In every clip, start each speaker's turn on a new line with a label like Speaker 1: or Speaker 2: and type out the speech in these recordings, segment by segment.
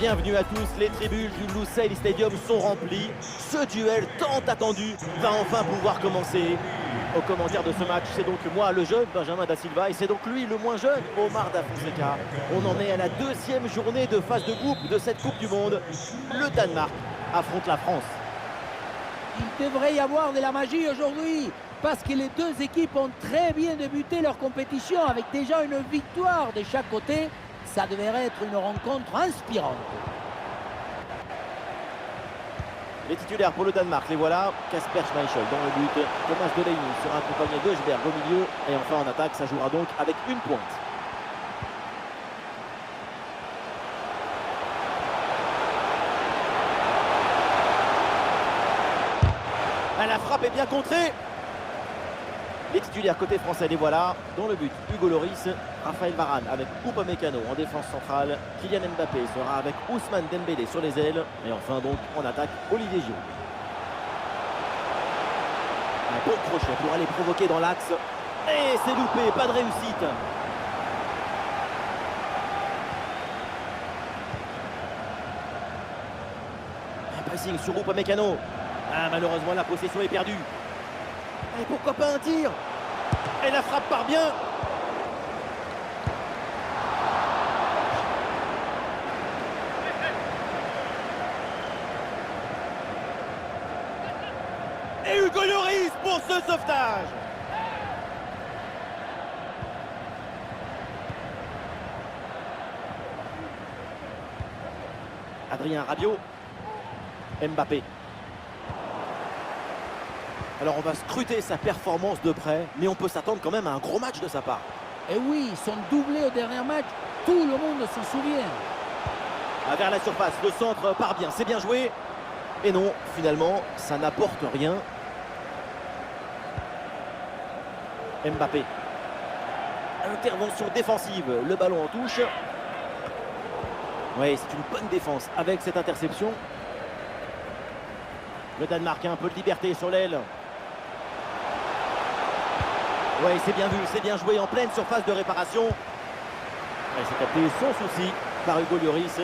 Speaker 1: Bienvenue à tous, les tribunes du Lusail Stadium sont remplies. Ce duel tant attendu va enfin pouvoir commencer. Au commentaire de ce match, c'est donc moi, le jeune Benjamin Da Silva, et c'est donc lui, le moins jeune, Omar Da Fonseca. On en est à la deuxième journée de phase de groupe de cette Coupe du Monde. Le Danemark affronte la France.
Speaker 2: Il devrait y avoir de la magie aujourd'hui, parce que les deux équipes ont très bien débuté leur compétition avec déjà une victoire de chaque côté. Ça devrait être une rencontre inspirante.
Speaker 1: Les titulaires pour le Danemark, les voilà. Kasper Schmeichel dans le but. Thomas Delaney sera accompagné de Højbjerg au milieu. Et enfin en attaque, ça jouera donc avec une pointe. La frappe est bien contrée. Les titulaires côté français, les voilà. Dans le but, Hugo Lloris, Raphaël Varane avec Upamecano en défense centrale. Kylian Mbappé sera avec Ousmane Dembélé sur les ailes. Et enfin donc en attaque, Olivier Giroud. Un bon crochet pour aller provoquer dans l'axe. Et c'est loupé, pas de réussite. Un pressing sur Upamecano. Malheureusement, la possession est perdue. Et pourquoi pas un tir? Et la frappe part bien. Et Hugo Lloris pour ce sauvetage. Adrien Rabiot. Mbappé. Alors on va scruter sa performance de près, mais on peut s'attendre quand même à un gros match de sa part.
Speaker 2: Et oui, ils sont doublés au dernier match, tout le monde s'en souvient.
Speaker 1: Vers la surface, le centre part bien, c'est bien joué. Et non, finalement, ça n'apporte rien. Mbappé. Intervention défensive, le ballon en touche. Oui, c'est une bonne défense avec cette interception. Le Danemark a un peu de liberté sur l'aile. Oui, c'est bien vu, c'est bien joué en pleine surface de réparation. Et c'est tapé sans souci par Hugo Lloris.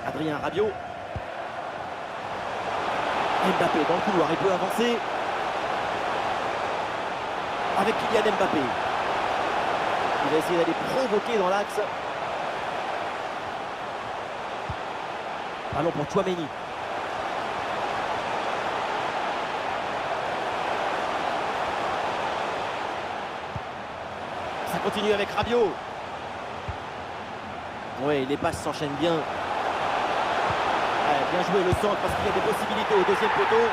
Speaker 1: Adrien Rabiot. Mbappé dans le couloir, il peut avancer. Avec Kylian Mbappé. Il va essayer d'aller provoquer dans l'axe. Ballon pour Tchouaméni. Ça continue avec Rabiot. Oui, les passes s'enchaînent bien. Bien joué le centre parce qu'il y a des possibilités au deuxième poteau.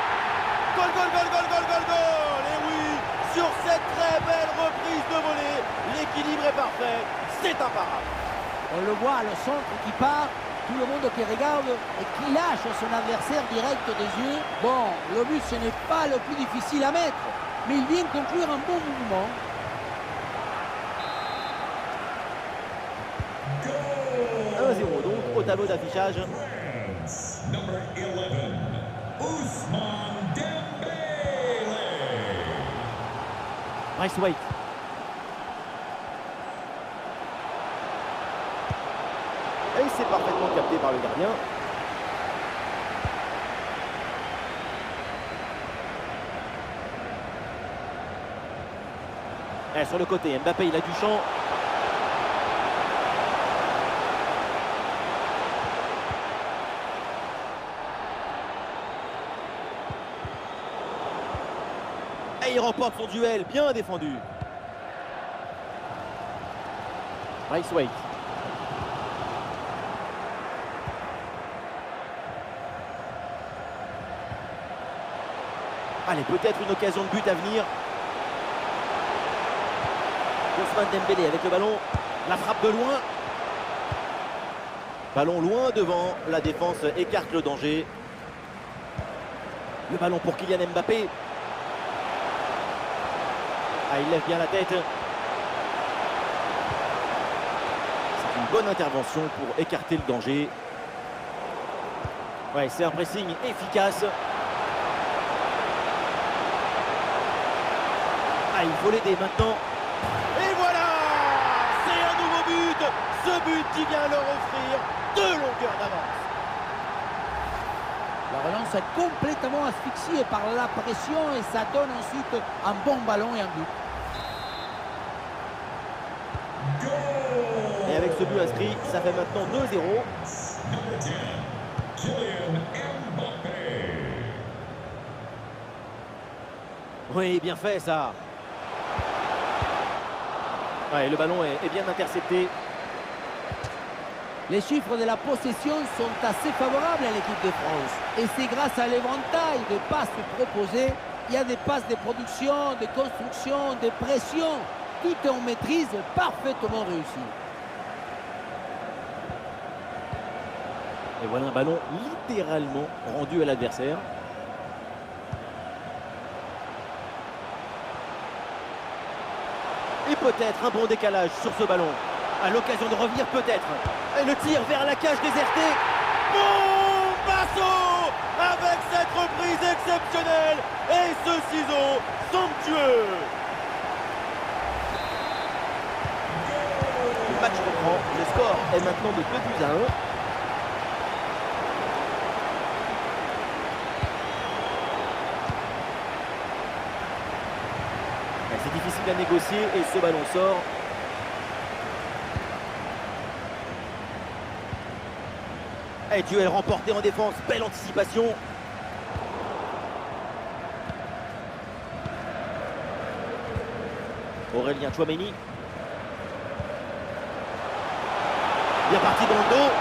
Speaker 1: Goal, goal, goal, goal, goal, goal, goal. Et oui, sur cette très belle reprise de volée, l'équilibre est parfait. C'est imparable.
Speaker 2: On le voit, le centre qui part, tout le monde qui regarde et qui lâche son adversaire direct des yeux. Bon, le but ce n'est pas le plus difficile à mettre, mais il vient conclure un bon mouvement.
Speaker 1: Donc au tableau d'affichage.
Speaker 3: Number 11, Ousmane Dembélé.
Speaker 1: Bryce White. Et c'est parfaitement capté par le gardien. Et sur le côté, Mbappé, il a du champ. Et il remporte son duel, bien défendu. Bryce White. Allez, peut-être une occasion de but à venir. Ousmane Dembélé avec le ballon. La frappe de loin. Ballon loin devant. La défense écarte le danger. Le ballon pour Kylian Mbappé. Il lève bien la tête. C'est une bonne intervention pour écarter le danger. Ouais, c'est un pressing efficace. Il faut l'aider maintenant. Et voilà, Ce but qui vient leur offrir 2 longueurs d'avance.
Speaker 2: La relance est complètement asphyxiée par la pression et ça donne ensuite un bon ballon et un but.
Speaker 1: Et avec ce but inscrit, ça fait maintenant 2-0.
Speaker 3: Number 10, Kylian Mbappé.
Speaker 1: Oui, bien fait ça. Ouais, le ballon est bien intercepté.
Speaker 2: Les chiffres de la possession sont assez favorables à l'équipe de France. Et c'est grâce à l'éventail de passes proposées. Il y a des passes de production, de construction, de pression. Tout est en maîtrise parfaitement réussi.
Speaker 1: Et voilà un ballon littéralement rendu à l'adversaire. Et peut-être un bon décalage sur ce ballon. À l'occasion de revenir peut-être. Et le tir vers la cage désertée. Bombasso avec cette reprise exceptionnelle. Et ce ciseau somptueux. Le match reprend. Le score est maintenant de 2-1. C'est difficile à négocier et ce ballon sort. Et duel remporté en défense, belle anticipation. Aurélien Tchouaméni. Bien parti dans le dos.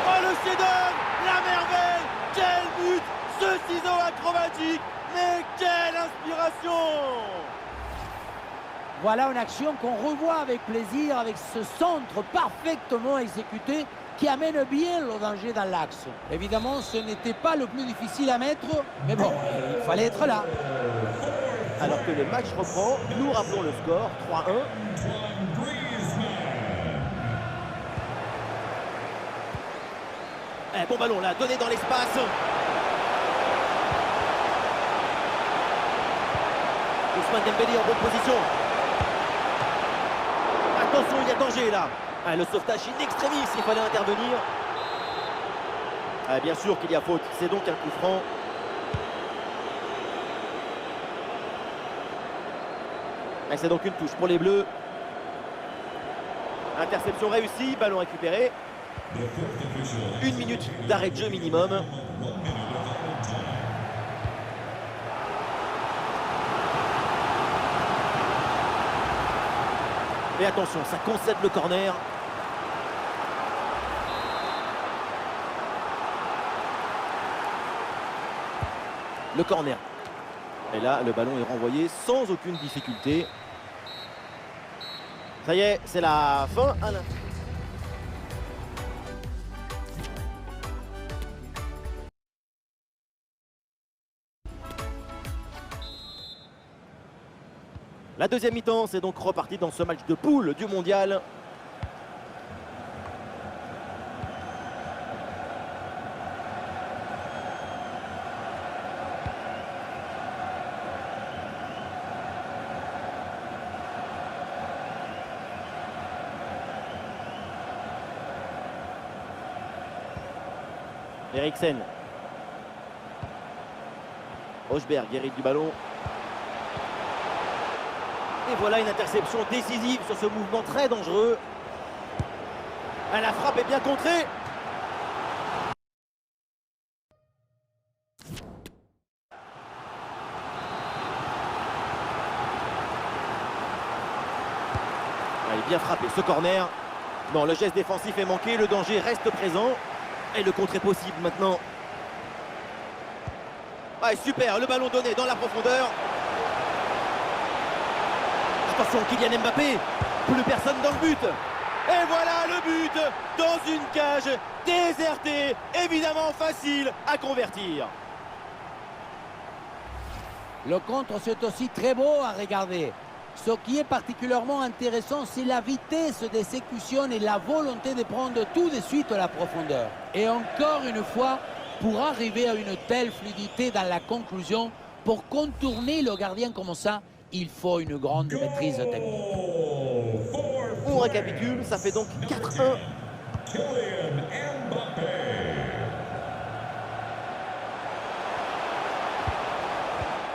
Speaker 1: Oh le chef-d'œuvre, la merveille. Quel but, ce ciseau acrobatique. Mais quelle inspiration!
Speaker 2: Voilà une action qu'on revoit avec plaisir, avec ce centre parfaitement exécuté qui amène bien le danger dans l'axe. Évidemment, ce n'était pas le plus difficile à mettre, mais bon, il fallait être là.
Speaker 1: Alors que le match reprend, nous rappelons le score, 3-1. Bon ballon là, donné dans l'espace. Ousmane Dembélé en bonne position. Attention, il y a danger là. Le sauvetage in extremis, il fallait intervenir. Bien sûr qu'il y a faute, c'est donc un coup franc. C'est donc une touche pour les Bleus. Interception réussie, ballon récupéré. 1 minute d'arrêt de jeu minimum. Et attention, ça concède le corner. Le corner. Et là, le ballon est renvoyé sans aucune difficulté. Ça y est, c'est la fin. La deuxième mi-temps, c'est donc reparti dans ce match de poule du mondial. Eriksen. Hochberg hérite du ballon. Et voilà une interception décisive sur ce mouvement très dangereux. La frappe est bien contrée. Il est bien frappé ce corner. Non, le geste défensif est manqué, le danger reste présent. Et le contre est possible maintenant. Super, le ballon donné dans la profondeur. Attention, Kylian Mbappé, plus personne dans le but. Et voilà le but dans une cage désertée, évidemment facile à convertir.
Speaker 2: Le contre, c'est aussi très beau à regarder. Ce qui est particulièrement intéressant, c'est la vitesse d'exécution et la volonté de prendre tout de suite la profondeur. Et encore une fois, pour arriver à une telle fluidité dans la conclusion, pour contourner le gardien comme ça, il faut une grande maîtrise technique.
Speaker 1: on récapitule, ça fait donc 4-1.
Speaker 3: Kylian Mbappé.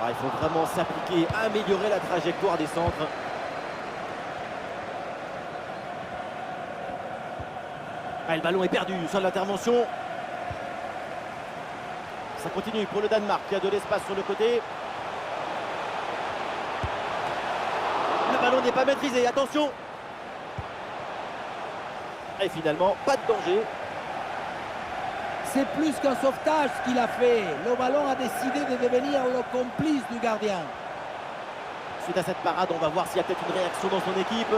Speaker 1: Ah, il faut vraiment s'appliquer, améliorer la trajectoire des centres. Ah, le ballon est perdu sur l'intervention. Ça continue pour le Danemark qui a de l'espace sur le côté. Le ballon n'est pas maîtrisé, attention. Et finalement, pas de danger.
Speaker 2: C'est plus qu'un sauvetage ce qu'il a fait. Le ballon a décidé de devenir le complice du gardien.
Speaker 1: Suite à cette parade, on va voir s'il y a peut-être une réaction dans son équipe.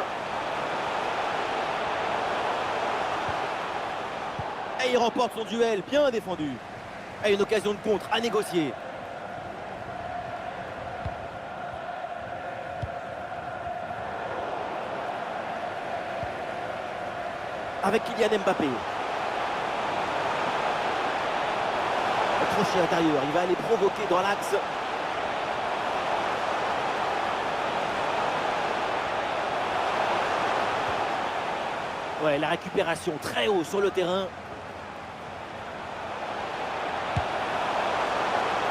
Speaker 1: Et il remporte son duel, bien défendu. Et une occasion de contre à négocier. Avec Kylian Mbappé. Le crochet intérieur, il va aller provoquer dans l'axe. Ouais, la récupération très haut sur le terrain.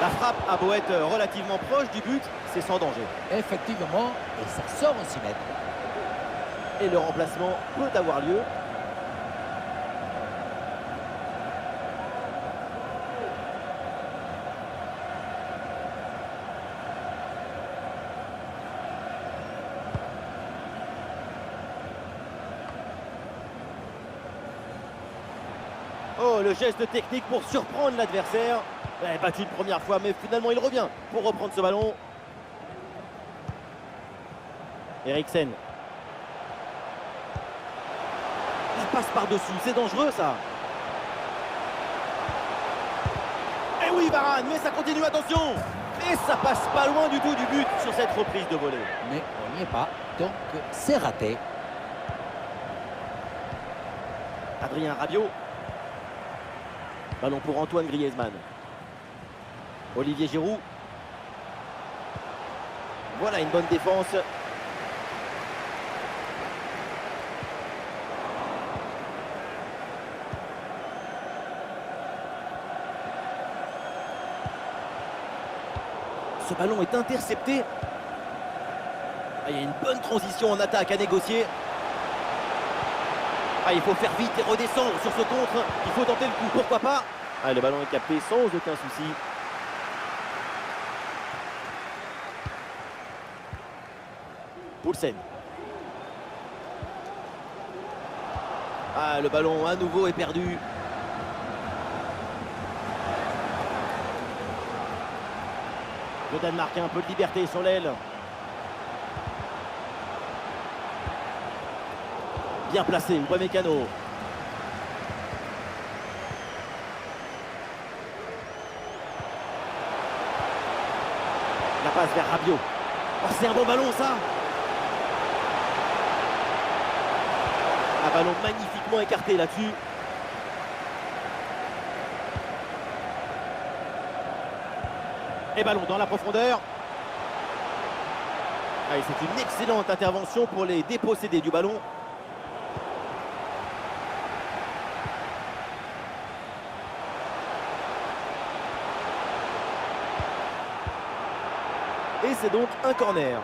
Speaker 1: La frappe a beau être relativement proche du but, c'est sans danger.
Speaker 2: Effectivement, et ça sort aussi mètres.
Speaker 1: Et le remplacement peut avoir lieu. Oh, le geste technique pour surprendre l'adversaire. Ouais, battu une première fois, mais finalement il revient pour reprendre ce ballon. Eriksen. La passe par-dessus, c'est dangereux ça. Et oui, Varane, mais ça continue, attention. Et ça passe pas loin du tout du but sur cette reprise de volée.
Speaker 2: Mais on n'y est pas, donc c'est raté.
Speaker 1: Adrien Rabiot. Ballon pour Antoine Griezmann. Olivier Giroud. Voilà une bonne défense. Ce ballon est intercepté. Ah, il y a une bonne transition en attaque à négocier. Ah, il faut faire vite et redescendre sur ce contre. Il faut tenter le coup, pourquoi pas. Ah, le ballon est capté sans aucun souci. Poulsen. Ah, le ballon à nouveau est perdu. Le Danemark a un peu de liberté sur l'aile. Bien placé, Upamecano. La passe vers Rabiot. Oh, c'est un bon ballon ça. Un ballon magnifiquement écarté là-dessus. Et ballon dans la profondeur. Allez, c'est une excellente intervention pour les déposséder du ballon. Et c'est donc un corner.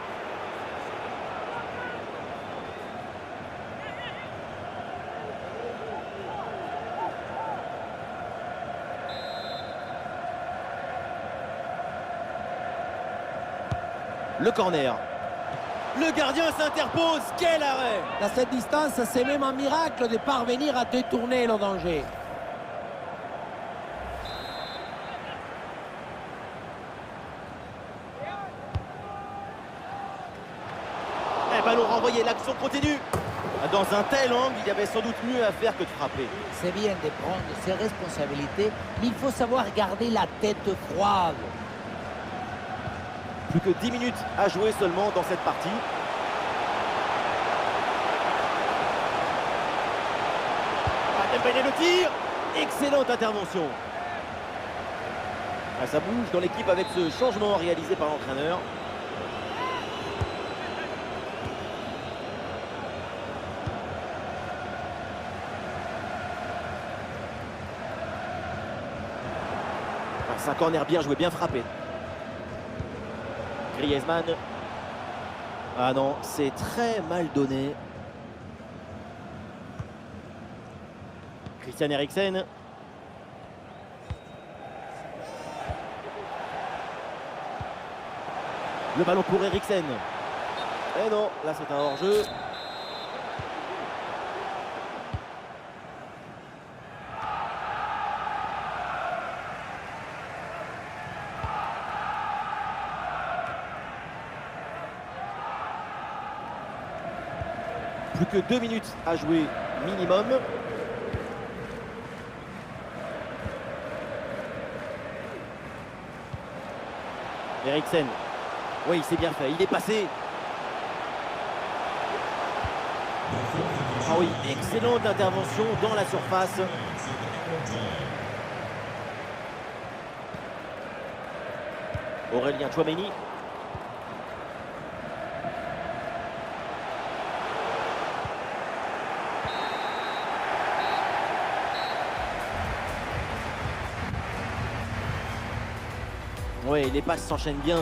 Speaker 1: Le corner. Le gardien s'interpose. Quel arrêt!
Speaker 2: À cette distance, c'est même un miracle de parvenir à détourner le danger.
Speaker 1: Et ballon renvoyé, l'action continue. Dans un tel angle, il y avait sans doute mieux à faire que de frapper.
Speaker 2: C'est bien de prendre ses responsabilités, mais il faut savoir garder la tête froide.
Speaker 1: Plus que 10 minutes à jouer seulement dans cette partie. Dembélé le tir. Excellente intervention. Ah, ça bouge dans l'équipe avec ce changement réalisé par l'entraîneur. un corner bien joué, bien frappé. Griezmann. Ah non, c'est très mal donné. Christian Eriksen. Le ballon pour Eriksen. Et non, là c'est un hors-jeu. Plus que 2 minutes à jouer minimum. Eriksen. Oui, c'est bien fait. Il est passé. Ah oui, excellente intervention dans la surface. Aurélien Tchouaméni. Oui, les passes s'enchaînent bien.